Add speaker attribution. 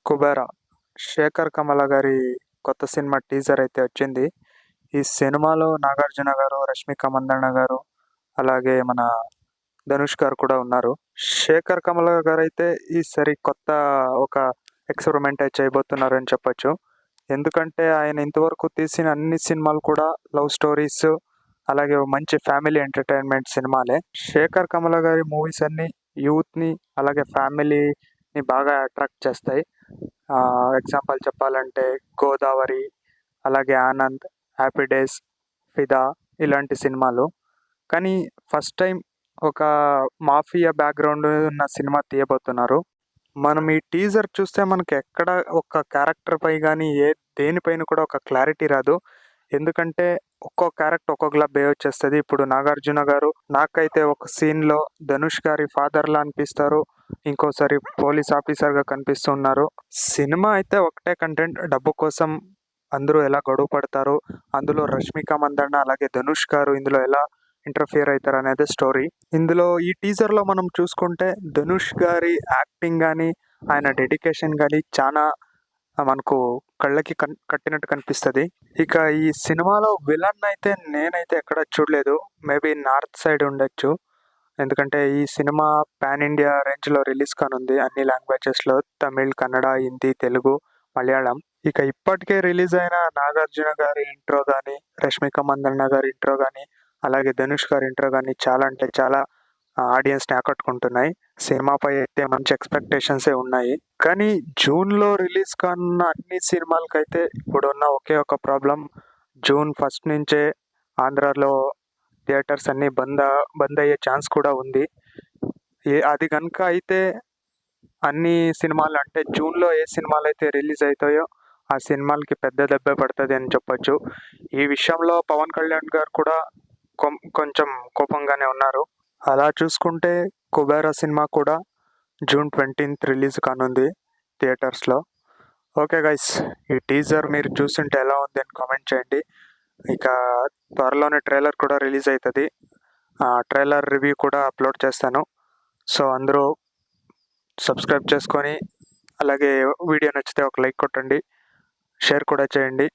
Speaker 1: కుబేర శేఖర్ కమల గారి కొత్త cinema teaser అయితే వచ్చింది. ఈ సినిమాలో నాగార్జున గారు, రష్మిక మందన్న గారు, అలాగే మన ధనుష్ గారు కూడా ఉన్నారు. శేఖర్ కమల గారు అయితే ఈసారి కొత్త ఒక ఎక్స్పెరిమెంట్ అయితే చేయబోతున్నారని చెప్పొచ్చు. ఎందుకంటే ఆయన ఇంతవరకు తీసిన అన్ని సినిమాలు కూడా లవ్ స్టోరీస్, అలాగే మంచి ఫ్యామిలీ ఎంటర్టైన్మెంట్ సినిమాలే. శేఖర్ కమల గారి మూవీస్ అన్ని యూత్ని అలాగే ఫ్యామిలీని బాగా అట్రాక్ట్ చేస్తాయి. ఎగ్జాంపుల్ చెప్పాలంటే గోదావరి, అలాగే ఆనంద్, హ్యాపీ డేస్, ఫిదా ఇలాంటి సినిమాలు. కానీ ఫస్ట్ టైం ఒక మాఫియా బ్యాక్గ్రౌండ్ ఉన్న సినిమా తీయబోతున్నారు. మనం ఈ టీజర్ చూస్తే మనకి ఎక్కడ ఒక క్యారెక్టర్ పై కానీ దేనిపైన కూడా ఒక క్లారిటీ రాదు. ఎందుకంటే ఒక్కో క్యారెక్టర్ ఒక్కొక్కలా బిహేవ్ చేస్తుంది. ఇప్పుడు నాగార్జున గారు నాకైతే ఒక సీన్లో ధనుష్ గారి ఫాదర్లా అనిపిస్తారు, ఇంకోసారి పోలీస్ ఆఫీసర్గా కనిపిస్తున్నారు. సినిమా అయితే ఒకటే కంటెంట్, డబ్బు కోసం అందరూ ఎలా గొడవ పడతారు, అందులో రష్మిక మందన్న అలాగే ధనుష్ గారు ఇందులో ఎలా ఇంటర్ఫియర్ అవుతారు అనేది స్టోరీ. ఇందులో ఈ టీజర్లో మనం చూసుకుంటే ధనుష్ గారి యాక్టింగ్ కానీ ఆయన డెడికేషన్ కానీ చాలా మనకు కళ్ళకి కట్టినట్టు కనిపిస్తుంది. ఇక ఈ సినిమాలో విలన్ అయితే నేనైతే ఎక్కడ చూడలేదు. మేబీ నార్త్ సైడ్ ఉండొచ్చు. ఎందుకంటే ఈ సినిమా పాన్ ఇండియా రేంజ్లో రిలీజ్ కానుంది, అన్ని లాంగ్వేజెస్లో, తమిళ్, కన్నడ, హిందీ, తెలుగు, మలయాళం. ఇక ఇప్పటికే రిలీజ్ అయిన నాగార్జున గారి ఇంట్రో కానీ, రష్మిక మందన్న గారి ఇంట్రో కానీ, అలాగే ధనుష్ గారి ఇంట్రో కానీ చాలా అంటే చాలా ఆడియన్స్ని ఆకట్టుకుంటున్నాయి. సినిమాపై అయితే మంచి ఎక్స్పెక్టేషన్సే ఉన్నాయి. కానీ జూన్లో రిలీజ్ కానున్న అన్ని సినిమాలకైతే ఇప్పుడున్న ఒకే ఒక ప్రాబ్లం, జూన్ 1 నుంచే ఆంధ్రాలో థియేటర్స్ అన్నీ బంద్ అయ్యే ఛాన్స్ కూడా ఉంది. అది కనుక అయితే అన్ని సినిమాలు అంటే జూన్లో ఏ సినిమాలు అయితే రిలీజ్ అవుతాయో ఆ సినిమాలకి పెద్ద దెబ్బ పడుతుంది అని చెప్పొచ్చు. ఈ విషయంలో పవన్ కళ్యాణ్ గారు కూడా కొంచెం కోపంగానే ఉన్నారు. అలా చూసుకుంటే కుబేరా సినిమా కూడా జూన్ 20th రిలీజ్ కానుంది థియేటర్స్లో. ఓకే గైస్, ఈ టీజర్ మీరు చూస్తుంటే ఎలా ఉంది అని కామెంట్ చేయండి. ఇక త్వరలోనే ట్రైలర్ కూడా రిలీజ్ అవుతుంది. ఆ ట్రైలర్ రివ్యూ కూడా అప్లోడ్ చేస్తాను. సో అందరూ సబ్స్క్రైబ్ చేసుకొని, అలాగే వీడియో నచ్చితే ఒక లైక్ కొట్టండి, షేర్ కూడా చేయండి.